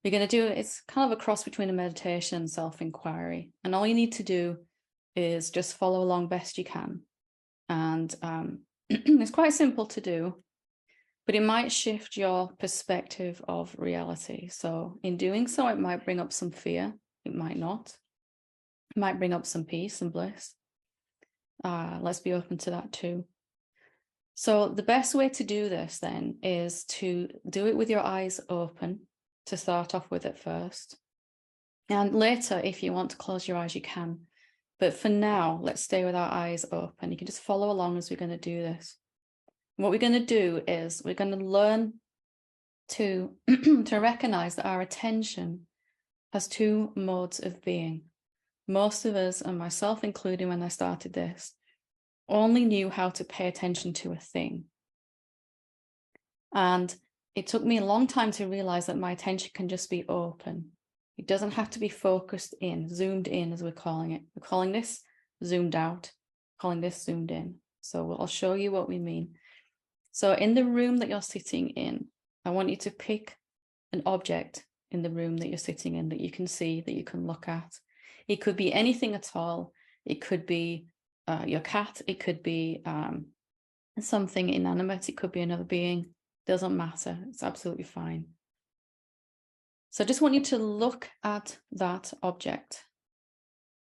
You're going to do, it's kind of a cross between a meditation and self-inquiry. And all you need to do is just follow along best you can. And it's quite simple to do, but it might shift your perspective of reality. So in doing so, it might bring up some fear. It might not. It might bring up some peace and bliss. Let's be open to that too. So the best way to do this then is to do it with your eyes open, to start off with at first. And later, if you want to close your eyes, you can. But for now, let's stay with our eyes open. You can just follow along as we're going to do this. What we're going to do is we're going to learn to, to recognize that our attention has two modes of being. Most of us, and myself included when I started this, only knew how to pay attention to a thing. And it took me a long time to realize that my attention can just be open. It doesn't have to be focused in, zoomed in, as we're calling it. We're calling this zoomed out, calling this zoomed in. So I'll show you what we mean. So in the room that you're sitting in, I want you to pick an object in the room that you're sitting in that you can see, that you can look at. It could be anything at all. It could be your cat. It could be something inanimate. It could be another being. Doesn't matter. It's absolutely fine. So I just want you to look at that object.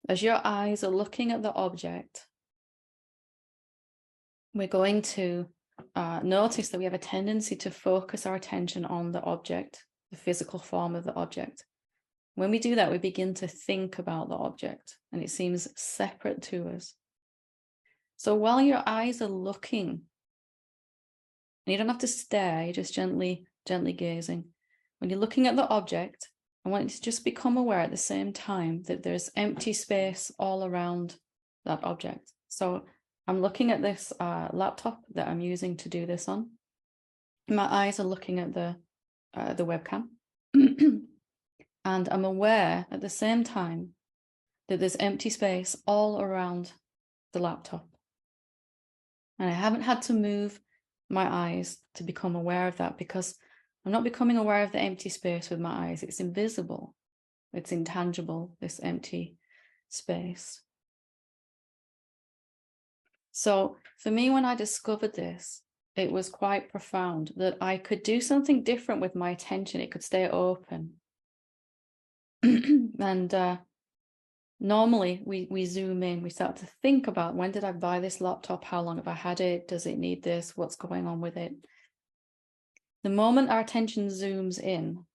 As your eyes are looking at the object, we're going to notice that we have a tendency to focus our attention on the object, the physical form of the object. When we do that, we begin to think about the object, and it seems separate to us. So while your eyes are looking, and you don't have to stare, you're just gently gazing. When you're looking at the object, I want you to just become aware at the same time that there's empty space all around that object. So I'm looking at this laptop that I'm using to do this on. My eyes are looking at the webcam. And I'm aware at the same time that there's empty space all around the laptop. And I haven't had to move my eyes to become aware of that, because I'm not becoming aware of the empty space with my eyes. It's invisible. It's intangible, this empty space. So for me, when I discovered this, it was quite profound that I could do something different with my attention. It could stay open. And normally we zoom in, we start to think about, when did I buy this laptop? How long have I had it? Does it need this? What's going on with it? The moment our attention zooms in,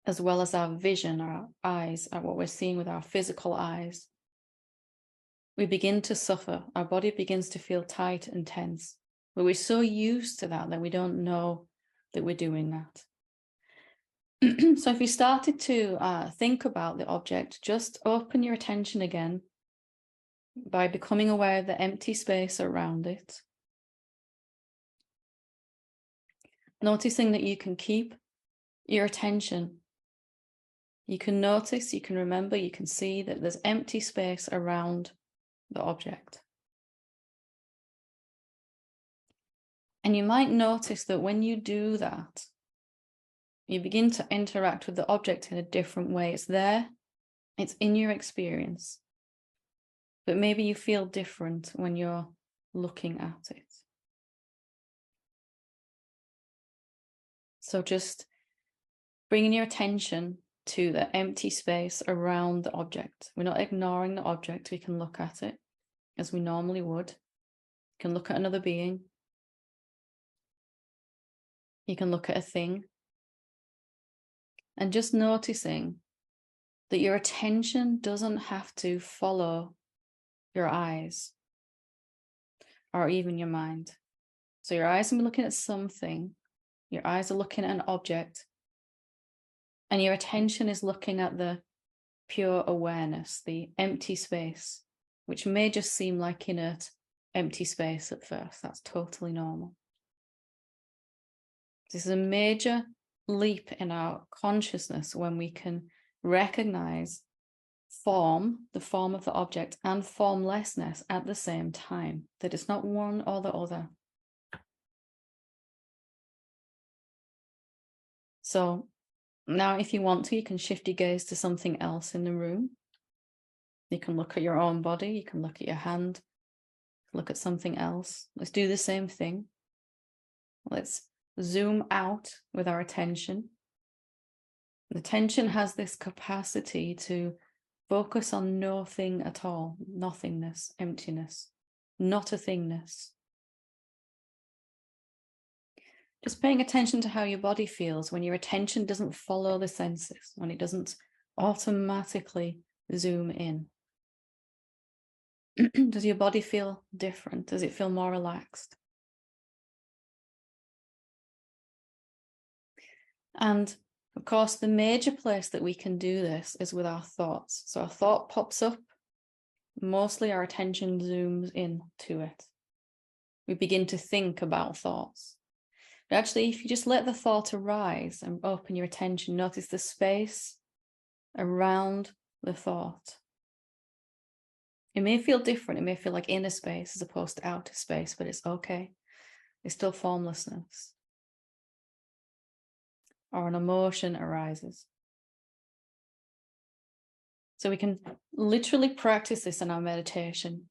as well as our vision, our eyes, what we're seeing with our physical eyes, we begin to suffer. Our body begins to feel tight and tense. But we're so used to that we don't know that we're doing that. So if you started to think about the object, just open your attention again by becoming aware of the empty space around it. Noticing that you can keep your attention. You can notice, you can remember, you can see that there's empty space around the object. And you might notice that when you do that, you begin to interact with the object in a different way. It's there, it's in your experience, but maybe you feel different when you're looking at it. So just bringing your attention to the empty space around the object. We're not ignoring the object. We can look at it as we normally would. You can look at another being. You can look at a thing. And just noticing that your attention doesn't have to follow your eyes or even your mind. So your eyes are looking at something. Your eyes are looking at an object. And your attention is looking at the pure awareness, the empty space, which may just seem like inert, empty space at first. That's totally normal. This is a major leap in our consciousness when we can recognize form, the form of the object, and formlessness at the same time, that it's not one or the other. So Now, if you want to, you can shift your gaze to something else in the room. You can look at your own body, you can look at your hand, look at something else. Let's do the same thing. Let's zoom out with our attention. The attention has this capacity to focus on nothing at all, nothingness, emptiness, not a thingness. Just paying attention to how your body feels when your attention doesn't follow the senses, when it doesn't automatically zoom in. Does your body feel different? Does it feel more relaxed? And of course, the major place that we can do this is with our thoughts. So a thought pops up, mostly our attention zooms in to it. We begin to think about thoughts. But actually, if you just let the thought arise and open your attention, notice the space around the thought. It may feel different. It may feel like inner space as opposed to outer space, but it's okay. It's still formlessness. Or an emotion arises. So we can literally practice this in our meditation.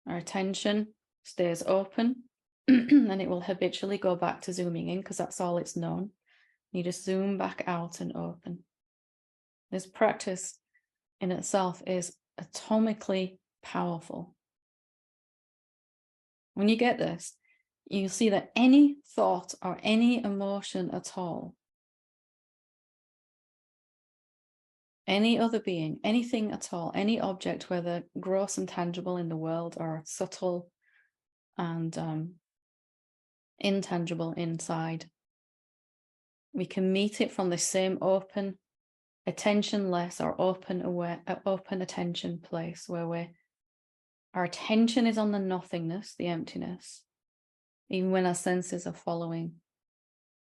Our attention stays open and it will habitually go back to zooming in because that's all it's known. You just zoom back out and open. This practice in itself is atomically powerful. When you get this, you'll see that any thought or any emotion at all, any other being, anything at all, any object, whether gross and tangible in the world or subtle and intangible inside, we can meet it from the same open, attentionless or open attention place where our attention is on the nothingness, the emptiness, even when our senses are following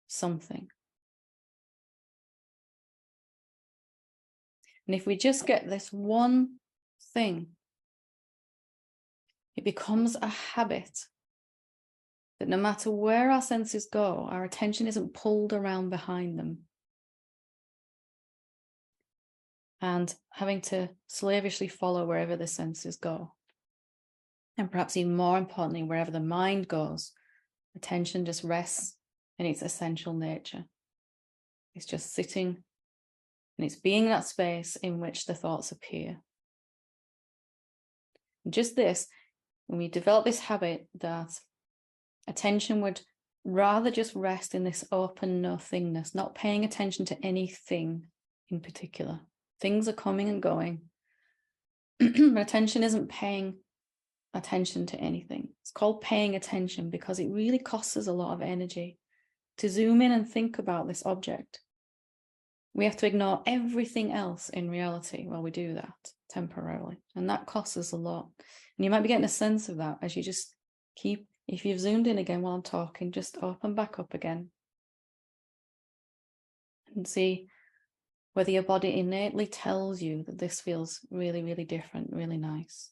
something. And if we just get this one thing, it becomes a habit that no matter where our senses go, our attention isn't pulled around behind them and having to slavishly follow wherever the senses go. And perhaps even more importantly, wherever the mind goes, attention just rests in its essential nature. It's just sitting and it's being that space in which the thoughts appear. And just this, when we develop this habit that attention would rather just rest in this open nothingness, not paying attention to anything in particular. Things are coming and going, but attention isn't paying attention to anything. It's called paying attention because it really costs us a lot of energy to zoom in and think about this object. We have to ignore everything else in reality while we do that temporarily, and that costs us a lot. And you might be getting a sense of that as you just keep, if you've zoomed in again while I'm talking, just open back up again and see whether your body innately tells you that this feels really, really different, really nice.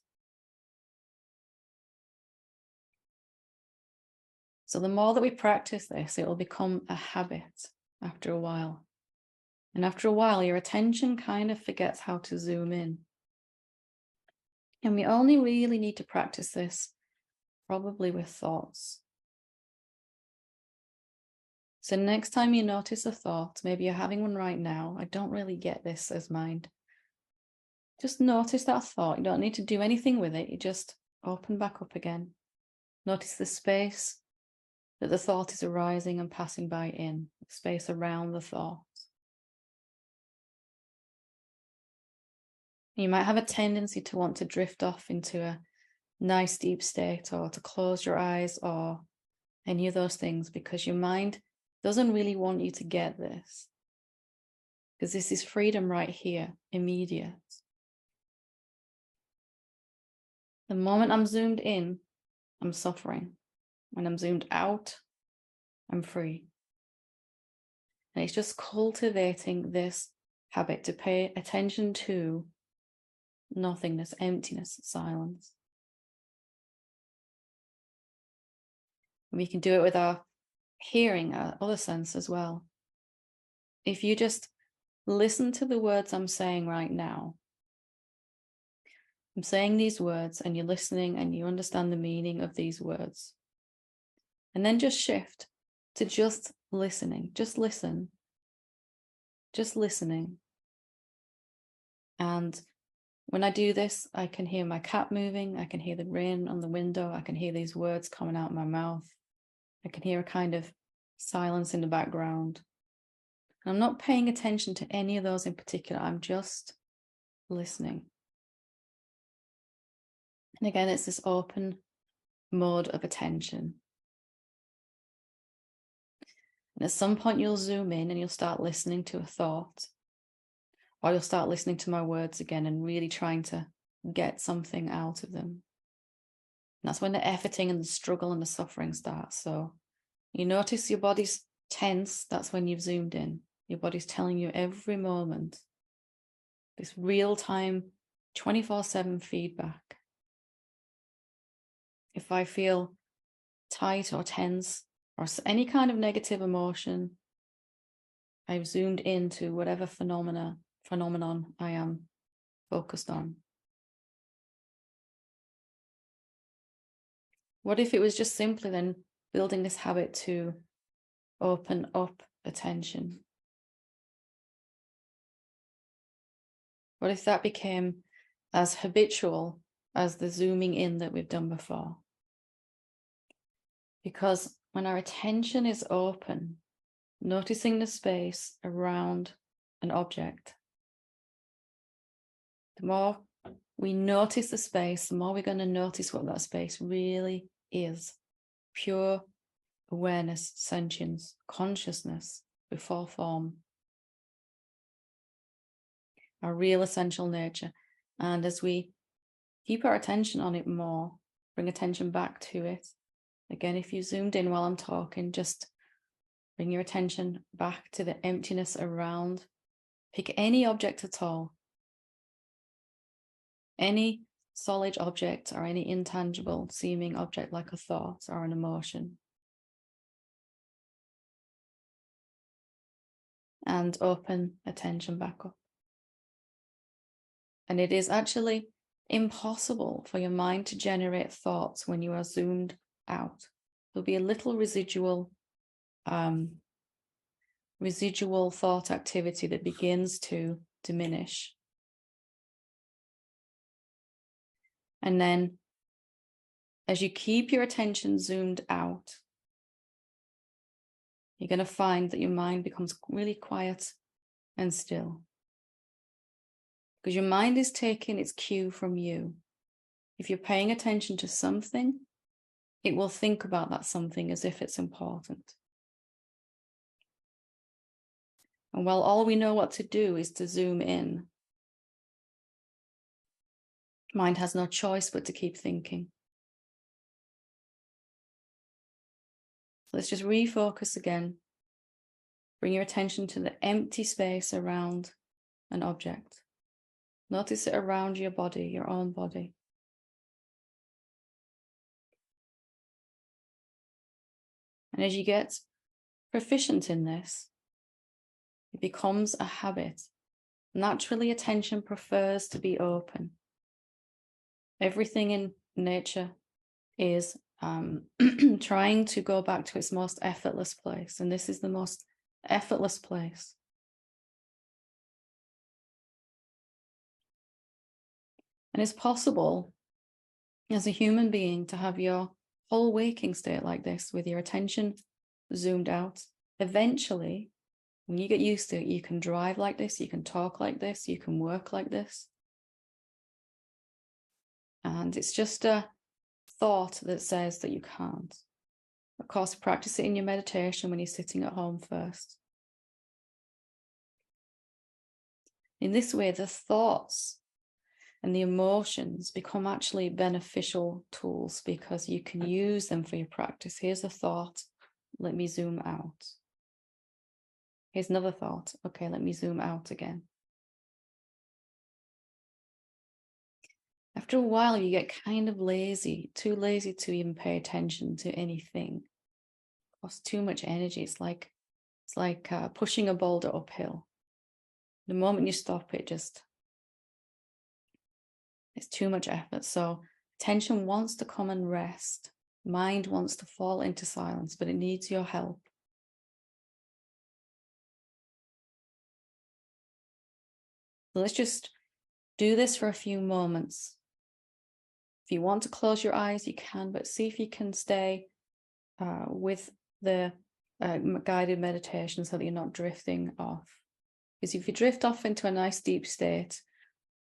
So the more that we practice this, it will become a habit after a while. And after a while, your attention kind of forgets how to zoom in. And we only really need to practice this probably with thoughts. So next time you notice a thought, maybe you're having one right now, I don't really get this as mind. Just notice that thought. You don't need to do anything with it. You just open back up again. Notice the space that the thought is arising and passing by in, the space around the thought. You might have a tendency to want to drift off into a nice deep state or to close your eyes or any of those things because your mind doesn't really want you to get this. Because this is freedom right here, immediate. The moment I'm zoomed in, I'm suffering. When I'm zoomed out, I'm free. And it's just cultivating this habit to pay attention to nothingness, emptiness, silence. We can do it with our hearing, our other sense as well. If you just listen to the words I'm saying right now. I'm saying these words and you're listening and you understand the meaning of these words. And then just shift to just listening. Just listen. Just listening. And when I do this, I can hear my cat moving. I can hear the rain on the window. I can hear these words coming out of my mouth. I can hear a kind of silence in the background. I'm not paying attention to any of those in particular. I'm just listening. And again, it's this open mode of attention. And at some point you'll zoom in and you'll start listening to a thought, or you'll start listening to my words again and really trying to get something out of them. And that's when the efforting and the struggle and the suffering starts. So you notice your body's tense. That's when you've zoomed in. Your body's telling you every moment, this real-time 24/7 feedback. If I feel tight or tense or any kind of negative emotion, I've zoomed into whatever phenomenon I am focused on. What if it was just simply then building this habit to open up attention? What if that became as habitual as the zooming in that we've done before? Because when our attention is open, noticing the space around an object, the more we notice the space, the more we're going to notice what that space really is. Pure awareness, sentience, consciousness before form. Our real essential nature. And as we keep our attention on it more, bring attention back to it. Again, if you zoomed in while I'm talking, just bring your attention back to the emptiness around. Pick any object at all. Any solid object or any intangible seeming object like a thought or an emotion. And open attention back up. And it is actually impossible for your mind to generate thoughts when you are zoomed out. There'll be a little residual thought activity that begins to diminish. And then as you keep your attention zoomed out, you're going to find that your mind becomes really quiet and still. Because your mind is taking its cue from you. If you're paying attention to something, it will think about that something as if it's important. And while all we know what to do is to zoom in, mind has no choice but to keep thinking. Let's just refocus again. Bring your attention to the empty space around an object. Notice it around your body, your own body. And as you get proficient in this, it becomes a habit. Naturally, attention prefers to be open. Everything in nature is trying to go back to its most effortless place. And this is the most effortless place. And it's possible as a human being to have your whole waking state like this with your attention zoomed out. Eventually, when you get used to it, you can drive like this, you can talk like this, you can work like this. And it's just a thought that says that you can't. Of course, practice it in your meditation when you're sitting at home first. In this way, the thoughts and the emotions become actually beneficial tools because you can use them for your practice. Here's a thought, let me zoom out. Here's another thought, okay, let me zoom out again. After a while, you get kind of lazy, too lazy to even pay attention to anything. It costs too much energy. It's like pushing a boulder uphill. The moment you stop, it's too much effort. So attention wants to come and rest. Mind wants to fall into silence, but it needs your help. So let's just do this for a few moments. If you want to close your eyes, you can, but see if you can stay with the guided meditation so that you're not drifting off. Because if you drift off into a nice deep state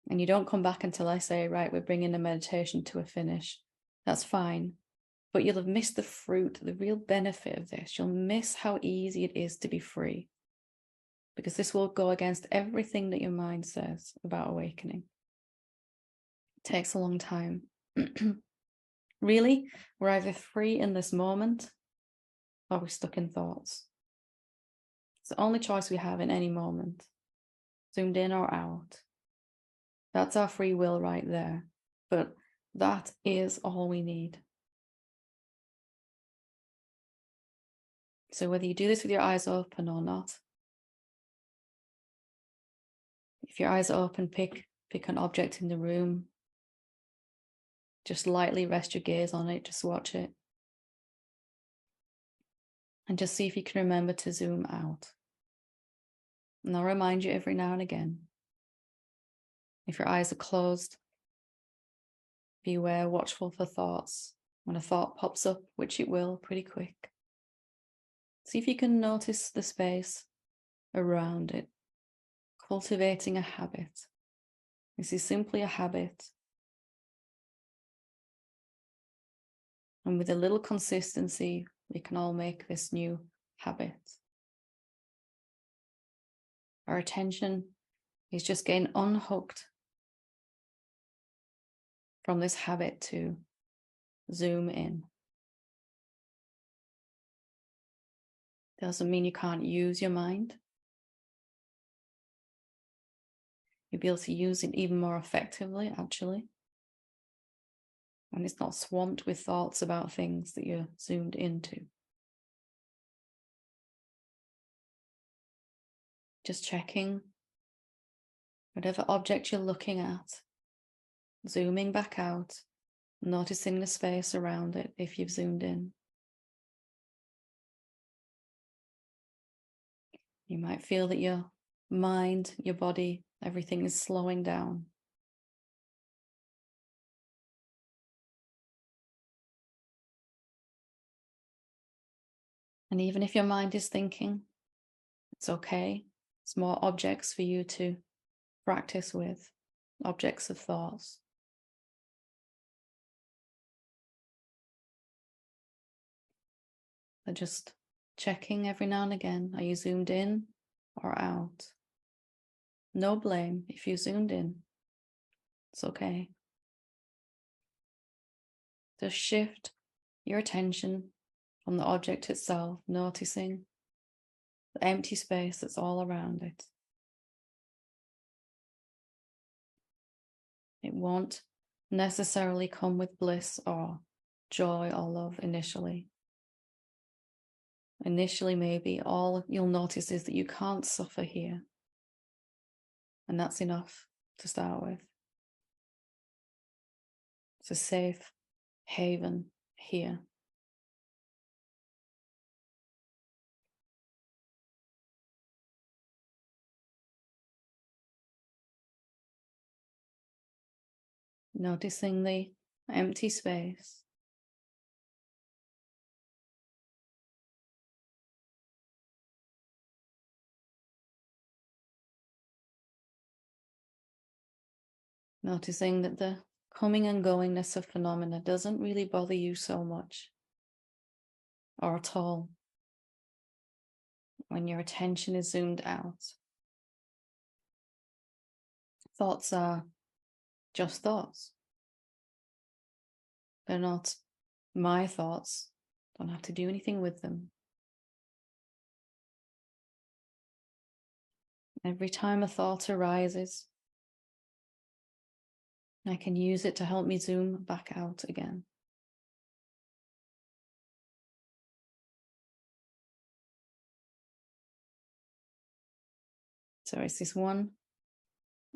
and you don't come back until I say, right, we're bringing the meditation to a finish, that's fine. But you'll have missed the fruit, the real benefit of this. You'll miss how easy it is to be free. Because this will go against everything that your mind says about awakening. It takes a long time. Really, we're either free in this moment or we're stuck in thoughts. It's the only choice we have in any moment. Zoomed in or out. That's our free will right there. But that is all we need. So whether you do this with your eyes open or not, if your eyes are open, pick an object in the room. Just lightly rest your gaze on it, just watch it. And just see if you can remember to zoom out. And I'll remind you every now and again. If your eyes are closed, be aware, watchful for thoughts. When a thought pops up, which it will pretty quick, see if you can notice the space around it, cultivating a habit. This is simply a habit. And with a little consistency, we can all make this new habit. Our attention is just getting unhooked from this habit to zoom in. Doesn't mean you can't use your mind. You'll be able to use it even more effectively, actually. And it's not swamped with thoughts about things that you're zoomed into. Just checking whatever object you're looking at, zooming back out, noticing the space around it if you've zoomed in. You might feel that your mind, your body, everything is slowing down. And even if your mind is thinking, it's okay. It's more objects for you to practice with, objects of thoughts. But just checking every now and again, are you zoomed in or out? No blame if you zoomed in. It's okay. Just shift your attention from the object itself, noticing the empty space that's all around it. It won't necessarily come with bliss or joy or love initially. Initially, maybe all you'll notice is that you can't suffer here. And that's enough to start with. It's a safe haven here. Noticing the empty space. Noticing that the coming and goingness of phenomena doesn't really bother you so much or at all when your attention is zoomed out. Thoughts are just thoughts. They're not my thoughts. Don't have to do anything with them. Every time a thought arises, I can use it to help me zoom back out again. So it's this one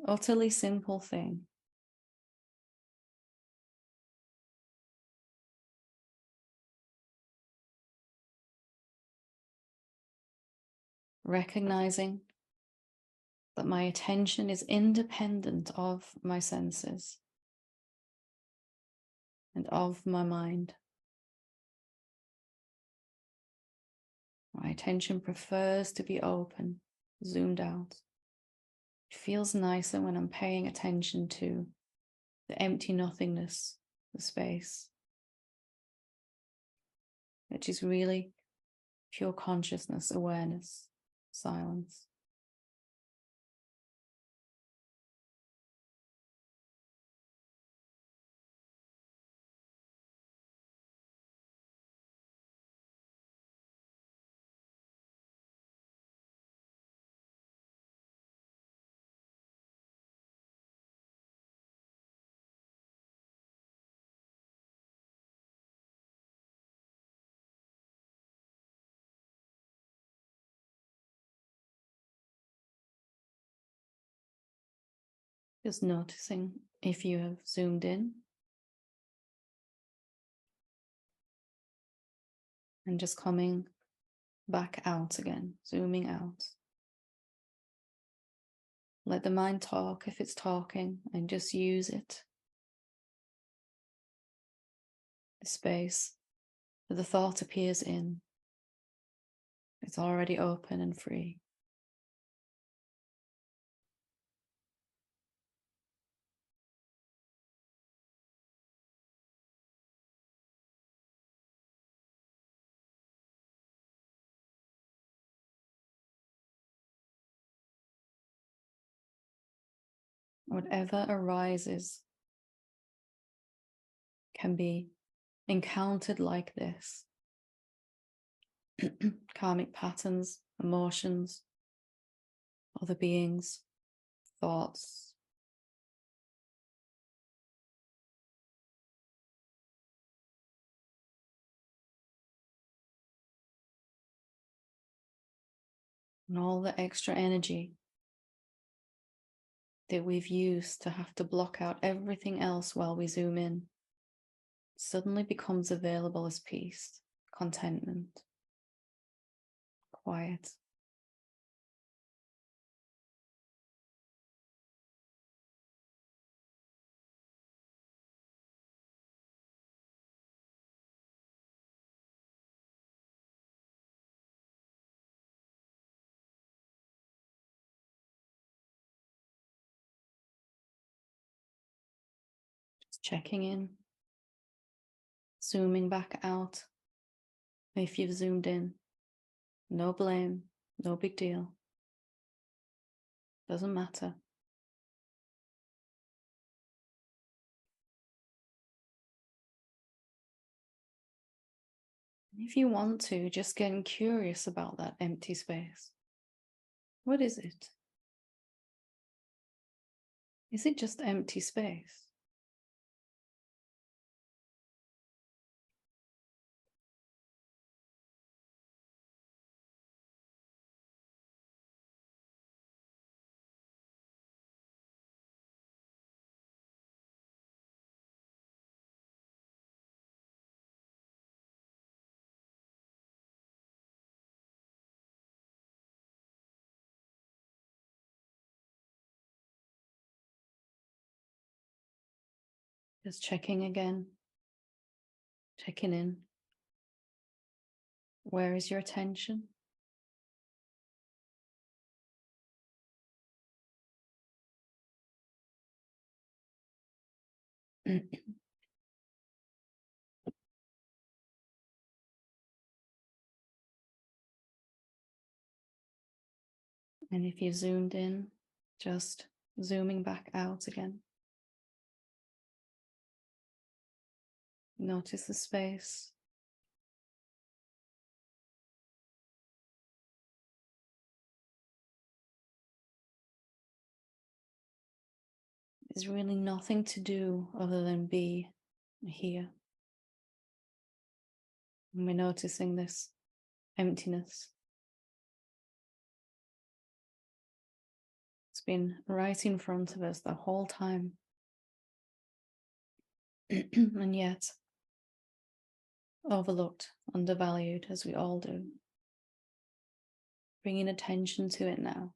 utterly simple thing. Recognizing that my attention is independent of my senses and of my mind. My attention prefers to be open, zoomed out. It feels nicer when I'm paying attention to the empty nothingness, the space, which is really pure consciousness, awareness, silence. Just noticing if you have zoomed in and just coming back out again, zooming out. Let the mind talk if it's talking and just use it. The space that the thought appears in, it's already open and free. Whatever arises can be encountered like this. Karmic patterns, emotions, other beings, thoughts. And all the extra energy that we've used to have to block out everything else while we zoom in suddenly becomes available as peace, contentment, quiet. Just checking in, zooming back out. If you've zoomed in, no blame, no big deal. Doesn't matter. If you want to, just getting curious about that empty space. What is it? Is it just empty space? Just checking again, checking in. Where is your attention? And if you've zoomed in, just zooming back out again. Notice the space. There's really nothing to do other than be here. And we're noticing this emptiness. It's been right in front of us the whole time. And yet, overlooked, undervalued, as we all do. Bringing attention to it now.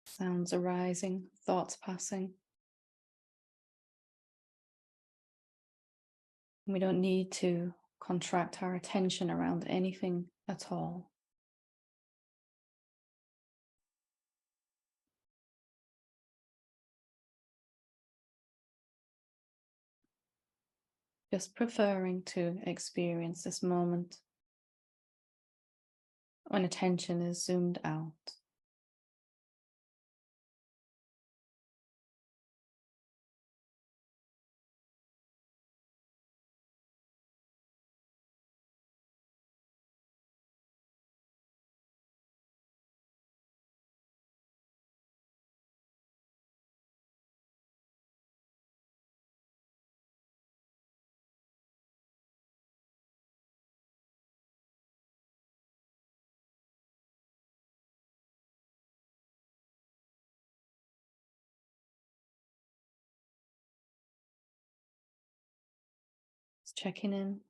Sounds arising, thoughts passing. We don't need to contract our attention around anything at all. Just preferring to experience this moment when attention is zoomed out. Just checking in.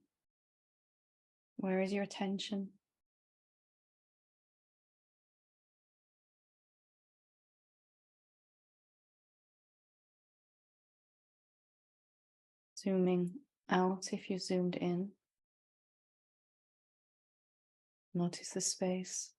Where is your attention? Zooming out if you zoomed in. Notice the space.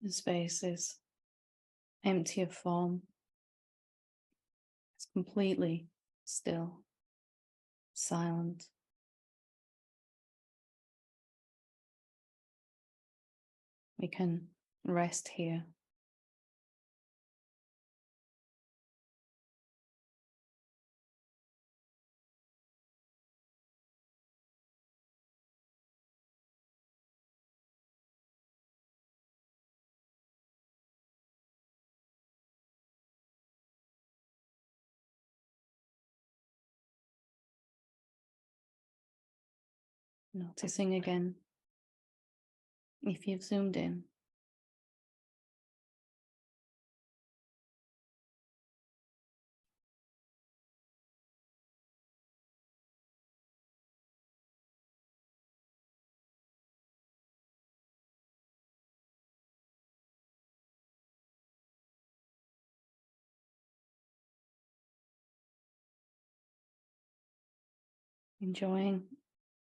The space is empty of form. It's completely still, silent. We can rest here. Noticing again if you've zoomed in. Enjoying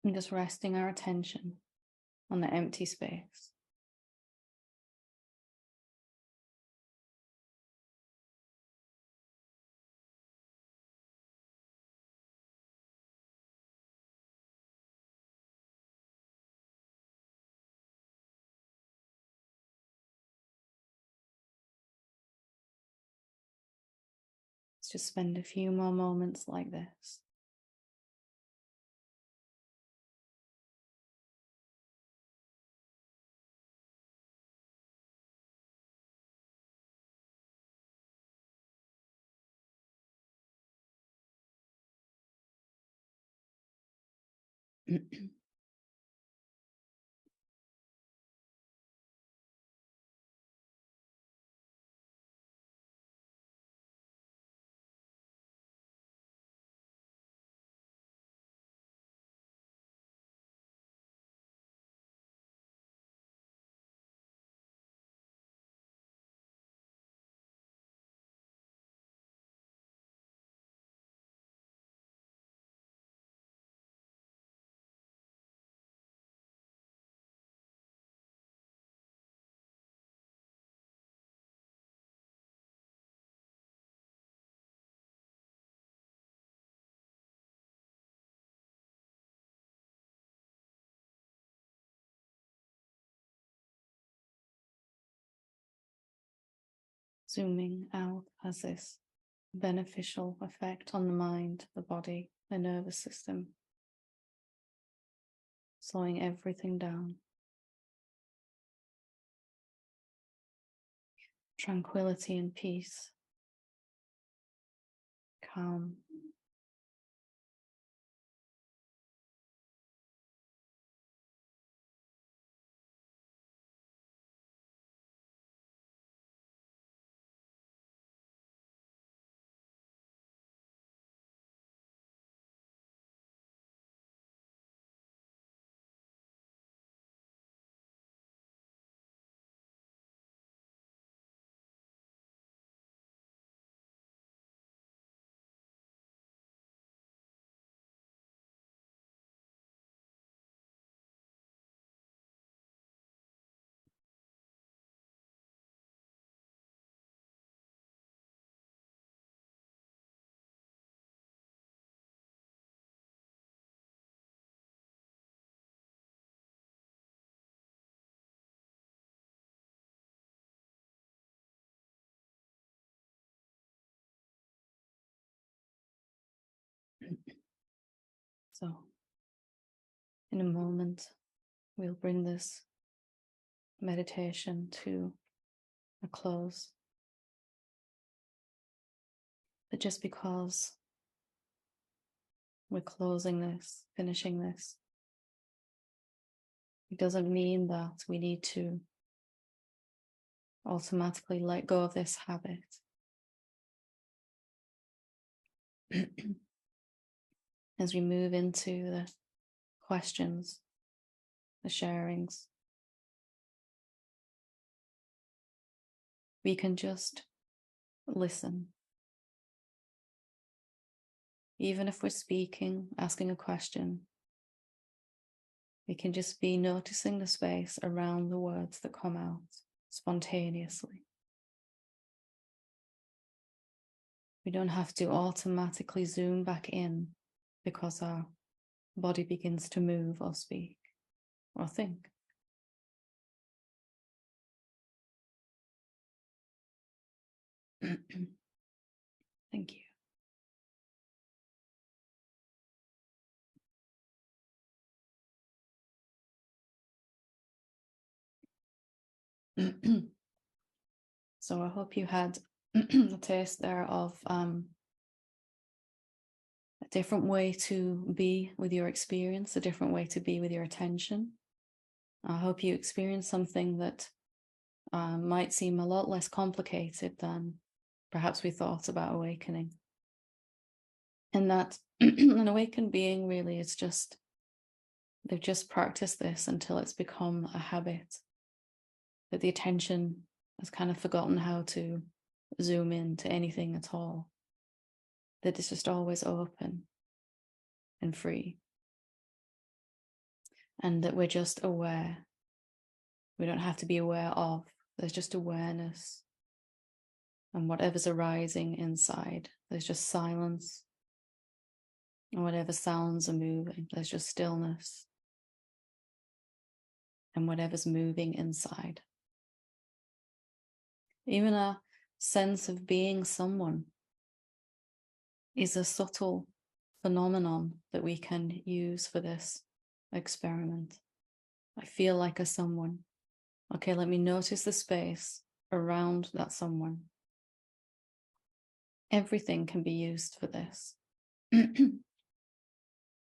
and just resting our attention on the empty space. Let's just spend a few more moments like this. zooming out has this beneficial effect on the mind, the body, the nervous system, slowing everything down. Tranquility and peace, calm. So, in a moment, we'll bring this meditation to a close. But just because we're closing this, finishing this, it doesn't mean that we need to automatically let go of this habit. As we move into the questions, the sharings, we can just listen. Even if we're speaking, asking a question, we can just be noticing the space around the words that come out spontaneously. We don't have to automatically zoom back in because our body begins to move or speak or think. Thank you. So I hope you had a taste there of a different way to be with your experience, a different way to be with your attention. I hope you experienced something that might seem a lot less complicated than perhaps we thought about awakening. And that an awakened being really is just, they've just practiced this until it's become a habit, that the attention has kind of forgotten how to zoom in to anything at all, that it's just always open and free, and that we're just aware. We don't have to be aware of, there's just awareness, and whatever's arising inside, there's just silence, and whatever sounds are moving, there's just stillness, and whatever's moving inside. Even a sense of being someone is a subtle phenomenon that we can use for this experiment. I feel like a someone. Okay, let me notice the space around that someone. Everything can be used for this.